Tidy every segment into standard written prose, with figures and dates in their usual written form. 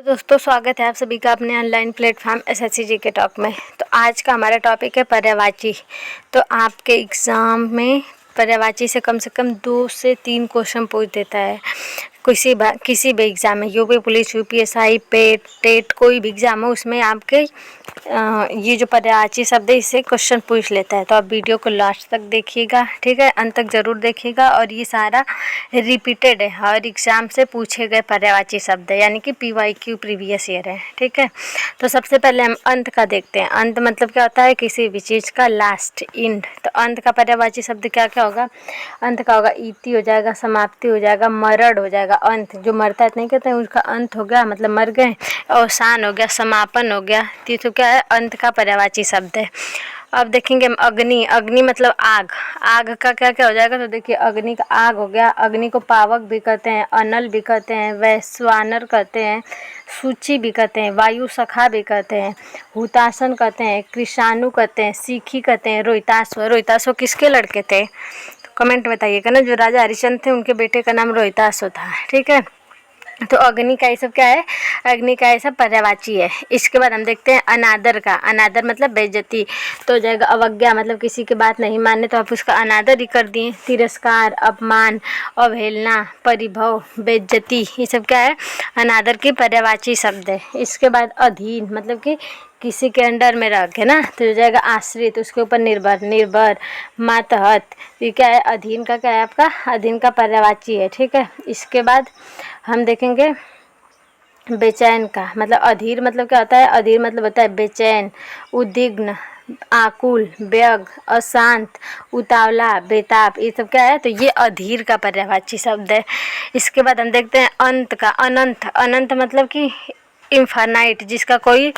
तो दोस्तों स्वागत है आप सभी का अपने online platform SSC GK talk में। तो आज का हमारा टॉपिक है पर्यायवाची। तो आपके एग्ज़ाम में पर्यायवाची से कम 2 से 3 क्वेश्चन पूछ देता है किसी भी एग्ज़ाम में, यूपी पुलिस, यूपीएसआई, पेट, टेट, कोई भी एग्ज़ाम हो उसमें आपके ये जो पर्यायवाची शब्द है इससे क्वेश्चन पूछ लेता है। तो आप वीडियो को लास्ट तक देखिएगा, ठीक है, अंत तक ज़रूर देखिएगा। और ये सारा रिपीटेड है, हर एग्ज़ाम से पूछे गए पर्यायवाची शब्द है, यानी कि पीवाईक्यू प्रीवियस ईयर है, ठीक है। तो सबसे पहले हम अंत का देखते हैं। अंत मतलब क्या होता है? किसी भी चीज़ का लास्ट, एंड। तो अंत का पर्यायवाची शब्द क्या क्या होगा? अंत का होगा इति हो जाएगा, समाप्ति हो जाएगा, मरण हो जाएगा। अंत जो मरता है नहीं कहते हैं उसका अंत हो गया, मतलब मर गए। अवसान हो गया, समापन हो गया। तो क्या है? अंत का पर्यायवाची शब्द है। अब देखेंगे हम अग्नि। अग्नि मतलब आग। आग का क्या क्या हो जाएगा? तो देखिए, अग्नि का आग हो गया। अग्नि को पावक भी कहते हैं, अनल भी कहते हैं, वैश्वानर कहते हैं, सूची भी कहते हैं, वायु सखा भी कहते हैं, हुतासन कहते हैं, कृषाणु कहते हैं, सीखी कहते हैं, रोहिताश्व। रोहिताश्व किसके लड़के थे? तो कमेंट बताइएगा ना। जो राजा हरिश्चंद्र थे उनके बेटे का नाम रोहिताश्व था, ठीक है। तो अग्नि का ये सब क्या है? अग्नि का ये सब पर्यायवाची है। इसके बाद हम देखते हैं अनादर का। अनादर मतलब बेइज्जती। तो हो जाएगा अवज्ञा, मतलब किसी की बात नहीं मानने तो आप उसका अनादर ही कर दिए। तिरस्कार, अपमान, अवहेलना, परिभव, बेइज्जती, ये सब क्या है? अनादर की पर्यायवाची शब्द है। इसके बाद अधीन मतलब कि किसी के अंडर में रख है ना, तो हो जाएगा आश्रित, उसके ऊपर निर्भर, निर्भर, मातहत। ये क्या है? अधीन का क्या है आपका? अधीन का पर्यायवाची है, ठीक है। इसके बाद हम देखेंगे बेचैन का। मतलब अधीर मतलब क्या होता है? अधीर मतलब होता है बेचैन, उद्विग्न, आकुल, व्यग्र, अशांत, उतावला, बेताब, ये सब क्या है? तो ये अधीर का पर्यायवाची शब्द है। इसके बाद हम देखते हैं अंत का। अनंत। अनंत मतलब कि इनफाइनाइट, जिसका कोई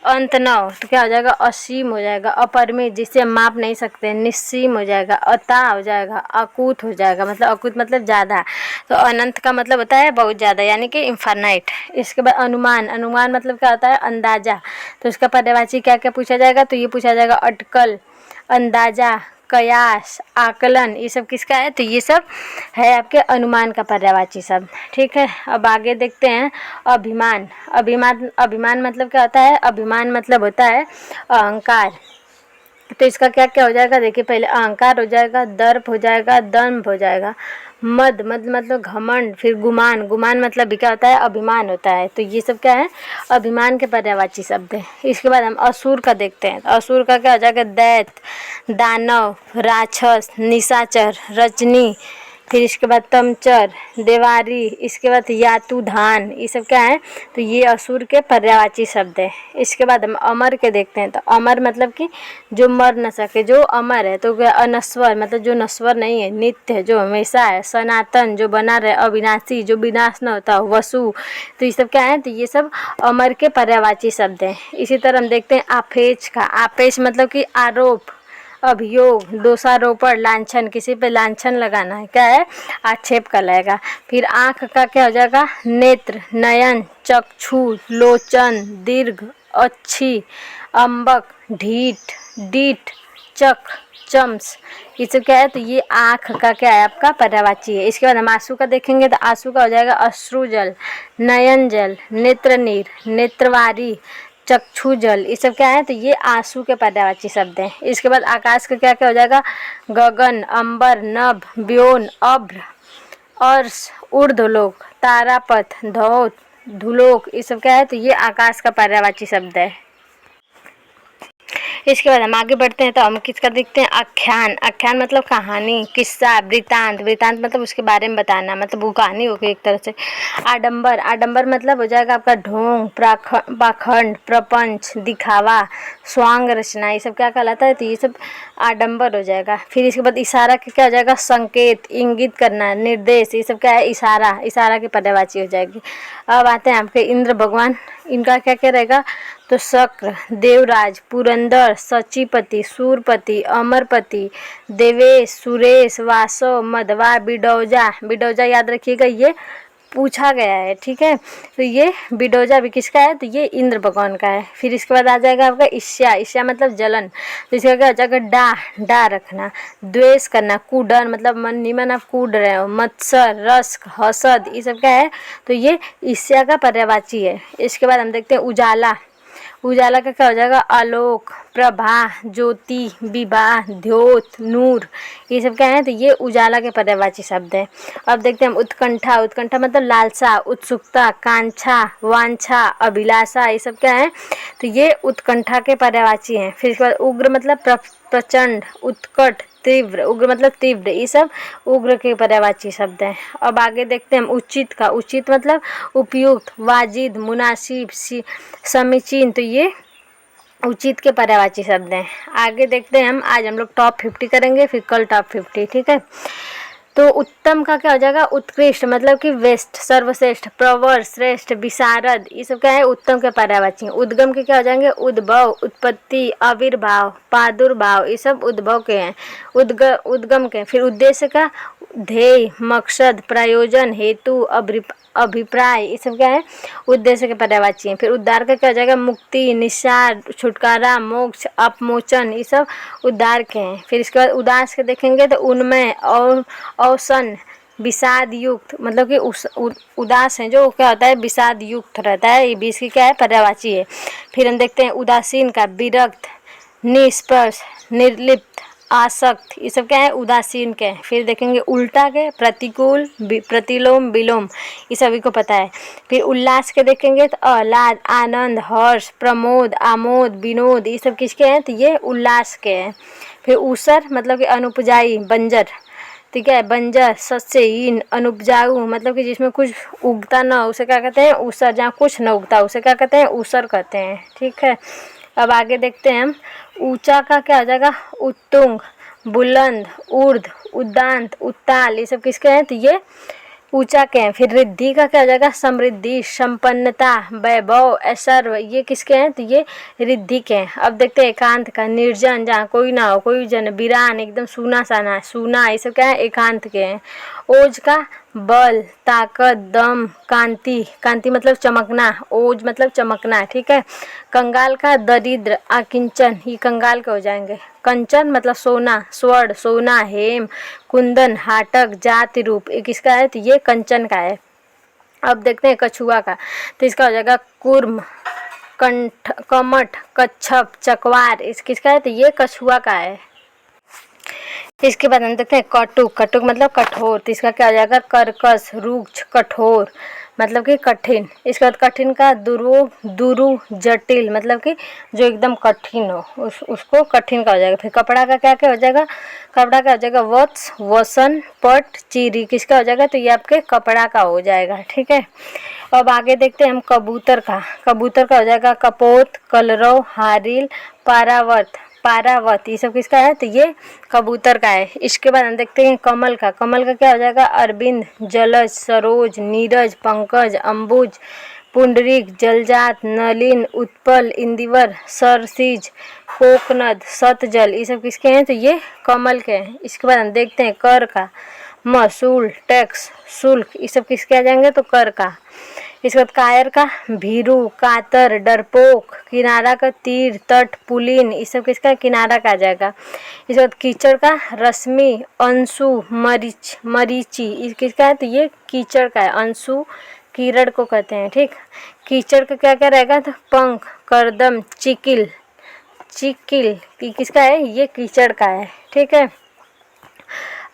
अंत ना हो। तो क्या हो जाएगा? असीम हो जाएगा। अपरिमित, जिसे हम माप नहीं सकते। निस्सीम हो जाएगा। अता हो जाएगा। अकूत हो जाएगा, मतलब अकूत मतलब ज़्यादा। तो अनंत का मतलब होता है बहुत ज़्यादा, यानी कि इनफाइनाइट। इसके बाद अनुमान। अनुमान मतलब क्या होता है? अंदाजा। तो इसका पर्यायवाची क्या क्या पूछा जाएगा? तो ये पूछा जाएगा अटकल, अंदाजा, कयास, आकलन, ये सब किसका है? तो ये सब है आपके अनुमान का पर्यायवाची शब्द, ठीक है। अब आगे देखते हैं अभिमान। अभिमान, अभिमान मतलब क्या होता है? अभिमान मतलब होता है अहंकार। तो इसका क्या क्या हो जाएगा? देखिए, पहले अहंकार हो जाएगा, दर्प हो जाएगा, दंभ हो जाएगा, मद मतलब घमंड, फिर गुमान। गुमान मतलब भी क्या होता है? अभिमान होता है। तो ये सब क्या है? अभिमान के पर्यायवाची शब्द है। इसके बाद हम असुर का देखते हैं। तो असुर का क्या हो जाएगा? दैत्य, दानव, राक्षस, निशाचर, रजनी, फिर इसके बाद तमचर, देवारी, इसके बाद यातुधान, ये सब क्या है? तो ये असुर के पर्यायवाची शब्द है। इसके बाद हम अमर के देखते हैं। तो अमर मतलब कि जो मर न सके, जो अमर है। तो क्या? अनश्वर मतलब जो नश्वर नहीं है, नित्य जो हमेशा है, सनातन जो बना रहे, अविनाशी जो विनाश न होता, वसु। तो ये सब क्या है? तो ये सब अमर के पर्यायवाची शब्द हैं। इसी तरह हम देखते हैं आपेच का। आपेच मतलब कि आरोप, अभियोग, दोषारोपण, लांछन, किसी पे लांछन लगाना है, क्या है? आक्षेप का लगेगा। फिर आँख का क्या हो जाएगा? नेत्र, नयन, चक्षु, लोचन, दीर्घ, अच्छी, अम्बक, ढीठ, डीठ, चक, चम्स, ये सब क्या है? तो ये आँख का क्या है? आपका पर्यायवाची है। इसके बाद हम आंसू का देखेंगे। तो आंसू का हो जाएगा अश्रुजल, नयन जल, नेत्र नीर, नेत्रवारी, चक्षु जल, ये सब क्या है? तो ये आंसू के पर्यायवाची शब्द हैं। इसके बाद आकाश का क्या क्या हो जाएगा? गगन, अंबर, नभ, व्योम, अभ्र, अर्श, ऊर्ध्वलोक, तारापथ, धौत, धुलोक, ये सब क्या है? तो ये आकाश का पर्यायवाची शब्द है। इसके बाद हम आगे बढ़ते हैं। तो हम किसका देखते हैं? आख्यान। आख्यान मतलब कहानी, किस्सा, वृतांत। वृतांत मतलब उसके बारे में बताना, मतलब वो कहानी हो गई एक तरह से। आडंबर। आडंबर मतलब हो जाएगा आपका ढोंग, पाखंड, प्रपंच, दिखावा, स्वांग रचना, ये सब क्या कहलाता है? तो ये सब आडंबर हो जाएगा। फिर इसके बाद इशारा का क्या हो जाएगा? संकेत, इंगित करना, निर्देश, ये सब क्या है? इशारा। इशारा की पर्यायवाची हो जाएगी। अब आते हैं आपके इंद्र भगवान। इनका क्या क्या रहेगा? तो शक्र, देवराज, पुरंदर, सचीपति, सूरपति, अमरपति, देवेश, सुरेश, वासव, मधवा, बिडौजा। बिडौजा याद रखिएगा, ये पूछा गया है, ठीक है। तो ये बिडोजा भी किसका है, तो ये इंद्र भगवान का है। फिर इसके बाद आ जाएगा आपका ईर्ष्या, ईर्ष्या मतलब जलन, तो इसका क्या हो जाएगा, डा रखना। द्वेष करना, कूडन मतलब मन निमन आप कूड रहे हो। मत्सर, रस, हसद, ये सब क्या है, तो ये ईर्ष्या का पर्यायवाची है। इसके बाद हम देखते हैं उजाला, उजाला का क्या हो जाएगा, आलोक, प्रभा, ज्योति, विवाह, द्योत, नूर, ये सब क्या है, तो ये उजाला के पर्यायवाची शब्द है। अब देखते हैं हम उत्कंठा, उत्कंठा मतलब लालसा, उत्सुकता, कांक्षा, वांछा, अभिलाषा, ये सब क्या है, तो ये उत्कंठा के पर्यायवाची हैं। फिर इसके बाद उग्र मतलब प्रचंड, उत्कट, तीव्र, उग्र मतलब तीव्र, ये सब उग्र के पर्यायवाची शब्द हैं। अब आगे देखते हैं हम उचित का, उचित मतलब उपयुक्त, वाजिद, मुनासिब, समीचीन, तो ये उचित के पर्यायवाची शब्द हैं। आगे देखते हैं आज हम लोग टॉप 50 करेंगे, फिर कल टॉप 50, ठीक है। तो उत्तम का क्या हो जाएगा, उत्कृष्ट मतलब कि बेस्ट, सर्वश्रेष्ठ, प्रवर, श्रेष्ठ, विशारद, ये सब क्या है, उत्तम के पर्यायवाची। उद्गम के क्या हो जाएंगे, उद्भव, उत्पत्ति, आविर्भाव, प्रादुर्भाव, ये सब उद्भव के हैं, उद्गम के। फिर उद्देश्य का ध्येय, मकसद, प्रयोजन, हेतु, अभिप्राय, ये सब क्या है, उद्देश्य के पर्यायवाची हैं। फिर उद्धार का क्या हो जाएगा, मुक्ति, निस्सार, छुटकारा, मोक्ष, अपमोचन, ये सब उद्धार के हैं। फिर इसके बाद उदास के देखेंगे तो उन्मय और अवसन, विषाद युक्त, मतलब कि उदास है जो क्या होता है, विषाद युक्त रहता है, ये भी इसकी क्या है, पर्यायवाची है। फिर हम देखते हैं उदासीन का, विरक्त, निष्पर्श, निर्लिप्त, आसक्त, ये सब क्या है, उदासीन के। फिर देखेंगे उल्टा के, प्रतिकूल, प्रतिलोम, विलोम, ये सभी को पता है। फिर उल्लास के देखेंगे तो आह्लाद, आनंद, हर्ष, प्रमोद, आमोद, विनोद, ये सब किसके हैं, तो ये उल्लास के हैं। फिर ऊसर मतलब कि अनुपजाई, बंजर, ठीक है, बंजर, सस्यहीन, अनुपजाऊ मतलब कि जिसमें कुछ उगता ना उसे क्या कहते हैं, ऊसर। जहाँ कुछ न उगता उसे क्या कहते हैं, ऊसर कहते हैं, ठीक है। अब आगे देखते हैं हम ऊंचा का क्या हो जाएगा, उत्तुंग, बुलंद, ऊर्ध्व, उद्दांत, उत्ताल, ये सब किसके हैं, तो ये ऊंचा के हैं। फिर रिद्धि का क्या हो जाएगा, समृद्धि, संपन्नता, वैभव, ऐश्वर्य, ये किसके हैं, तो ये रिद्धि के हैं। अब देखते हैं एकांत का, निर्जन, जहाँ कोई ना हो, कोई जन, वीरान, एकदम सूना साना, सूना, ये सब क्या है, एकांत के हैं। ओज का बल, ताकत, दम, कांति, कांति मतलब चमकना, ओज मतलब चमकना, ठीक है। कंगाल का दरिद्र, अकिंचन, ये कंगाल के हो जाएंगे। कंचन मतलब सोना, स्वर्ण, सोना, हेम, कुंदन, हाटक, जाति रूप, ये किसका है, तो ये कंचन का है। अब देखते हैं कछुआ का, तो इसका हो जाएगा कुर्म, कंठ, कमठ, कच्छप, चकवार, इस किसका है, तो ये कछुआ का है। इसके बाद हम देखते हैं कटुक, कटुक मतलब कठोर, तो इसका क्या हो जाएगा, कर्कश, रुक्ष, कठोर मतलब कि कठिन। इसके बाद कठिन का दुरु, जटिल मतलब कि जो एकदम कठिन हो, उसको कठिन का हो जाएगा। फिर कपड़ा का क्या क्या हो जाएगा, कपड़ा का हो जाएगा वत्स, वसन, पट, चीरी, किसका हो जाएगा, तो ये आपके कपड़ा का हो जाएगा, ठीक है। अब आगे देखते हैं हम कबूतर का, कबूतर का हो जाएगा कपोत, कलरव, हारिल, पारावत, ये सब किसका है, तो ये कबूतर का है। इसके बाद हम देखते हैं कमल का, कमल का क्या हो जाएगा, अरविंद, जलज, सरोज, नीरज, पंकज, अम्बुज, पुंडरीक, जलजात, नलिन, उत्पल, इंदिवर, सरसीज, कोकनद, सतजल, ये सब किसके हैं, तो ये कमल के हैं। इसके बाद हम देखते हैं कर का, महसूल, टैक्स, शुल्क, ये सब किसके आ जाएंगे, तो कर का। इसके बाद कायर का भीरू, कातर, डरपोक, किनारा का तीर, तट, पुलिन, ये सब किसका किनारा का आ जाएगा। इसके बाद कीचड़ का रश्मि, अंशु, मरीची, ये किसका है, तो ये कीचड़ का है। अंशु कीचड़ को कहते हैं, ठीक। कीचड़ का क्या क्या रहेगा, तो पंख, करदम, चिकिल, ये किसका है, ये कीचड़ का है, ठीक है।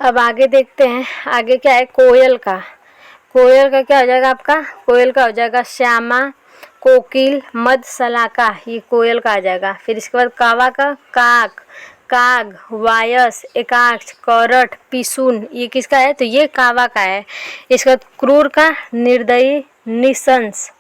अब आगे देखते हैं, आगे क्या है, कोयल का, कोयल का क्या हो जाएगा आपका, कोयल का हो जाएगा श्यामा, कोकिल, मधुशलाका, ये कोयल का आ जाएगा। फिर इसके बाद कावा का काक, काग, वायस, एकाक्ष, करट, पिसुन, ये किसका है, तो ये कावा का है। इसके बाद क्रूर का निर्दयी, निशंस,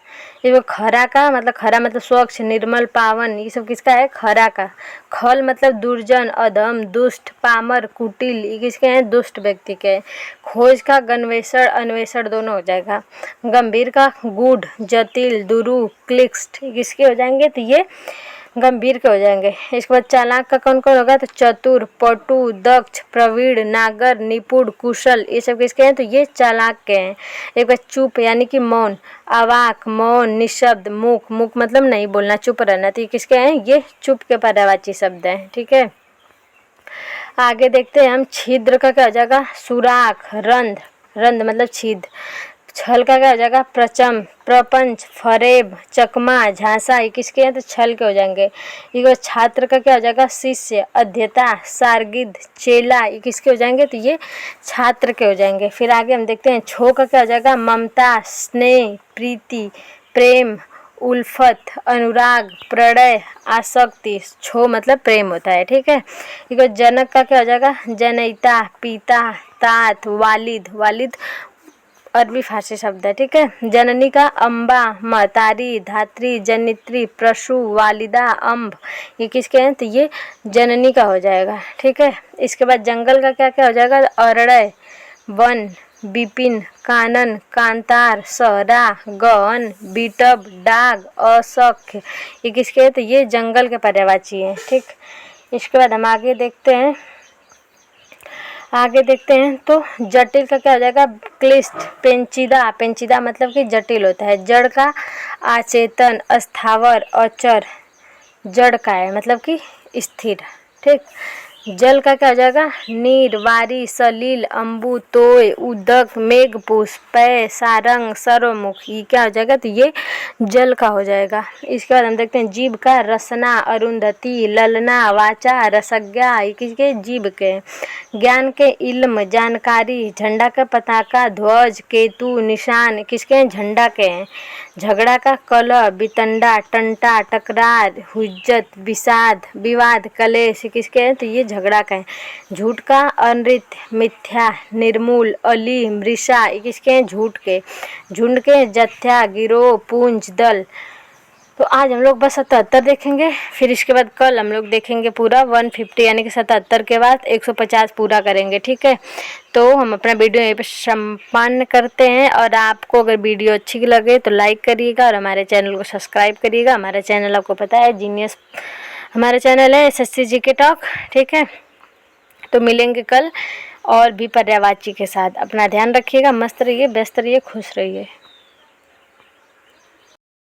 ये खरा का मतलब, खरा मतलब स्वच्छ, निर्मल, पावन, ये सब किसका है, खरा का। खल मतलब दुर्जन, अधम, दुष्ट, पामर, कुटिल, ये किसके हैं, दुष्ट व्यक्ति के। खोज का गन्वेषण, अन्वेषण दोनों हो जाएगा। गंभीर का गूढ़, जटिल, दुरु, क्लिष्ट, किसके हो जाएंगे, तो ये गंभीर के हो जाएंगे। इसके बाद चालाक का कौन कौन होगा, तो चतुर, पटु, दक्ष, प्रवीण, नागर, निपुण, कुशल, ये सब किसके हैं, तो ये चालाक के हैं। एक बार चुप यानी कि मौन, अवाक, मौन, निशब्द, मूक, मूक मतलब नहीं बोलना, चुप रहना, तो ये किसके हैं, ये चुप के पर्यायवाची शब्द हैं। ठीक है, आगे देखते हैं हम। छिद्र का क्या हो जाएगा, सुराख, रंध्र, रंध्र मतलब छिद्र। छल का क्या हो जाएगा, प्रचम, प्रपंच, फरेब, चकमा, झांसा, ये किसके हैं, तो छल के हो जाएंगे। ये छात्र का क्या हो जाएगा, शिष्य, अध्येता, सारगिद, चेला, ये किसके हो जाएंगे, तो ये छात्र के हो जाएंगे। फिर आगे हम देखते हैं। छो का क्या हो जाएगा, ममता, स्नेह, प्रीति, प्रेम, उल्फत, अनुराग, प्रणय, आसक्ति। छो मतलब प्रेम होता है। ठीक है, ये जनक का क्या हो जाएगा, जनयिता, पिता, तात, वालिद, वालिद अरबी फारसी शब्द है। ठीक है, जननी का अम्बा, महतारी, धात्री, जनित्री, प्रसू, वालिदा, अम्ब, ये किसके हैं, तो ये जननी का हो जाएगा। ठीक है, इसके बाद जंगल का क्या क्या हो जाएगा, अरण्य, वन, विपिन, कानन, कांतार, सहरा, गहन, बिटब, डाग, असख्य, ये किसके हैं, तो ये जंगल के पर्यायवाची हैं। ठीक, इसके बाद हम आगे देखते हैं। तो जटिल का क्या हो जाएगा, क्लिष्ट, पेंचीदा, पेंचीदा मतलब कि जटिल होता है। जड़ का अचेतन, अस्थावर, अचर, जड़ का है मतलब कि स्थिर। ठीक, जल का क्या हो जाएगा, नीर, वारी, सलील, अम्बु, तोय, उदक, मेघपुष्प, पय, सारंग, सर्वमुख, ये क्या हो जाएगा, तो ये जल का हो जाएगा। इसके बाद हम देखते हैं। जीभ का रसना, अरुंधति, ललना, वाचा, रसज्ञा, ये किसके, जीभ के। ज्ञान के इल्म, जानकारी, झंडा का पताका, ध्वज, केतु, निशान, किसके हैं, झंडा के हैं। झगड़ा का कलह, बितंडा, टंटा, टकरार, हुज्जत, विषाद, विवाद, कलेश, किसके हैं, तो ये झगड़ा का है। झूठ का अनृत, मिथ्या, निर्मूल, अली, मृषा, ये किसके हैं, झूठ के। झुंड के जत्था, गिरोह, पूंज, दल। तो आज हम लोग बस 77 देखेंगे, फिर इसके बाद कल हम लोग देखेंगे पूरा 150 यानी कि 77 के बाद 150 पूरा करेंगे। ठीक है, तो हम अपना वीडियो यहीं पे संपन्न करते हैं। और आपको अगर वीडियो अच्छी लगे तो लाइक करिएगा और हमारे चैनल को सब्सक्राइब करिएगा। हमारा चैनल आपको पता है जीनियस हमारा चैनल है, SSC GK टॉक। ठीक है, तो मिलेंगे कल और भी पर्यायवाची के साथ। अपना ध्यान रखिएगा, मस्त रहिए, व्यस्त रहिए, खुश रहिए।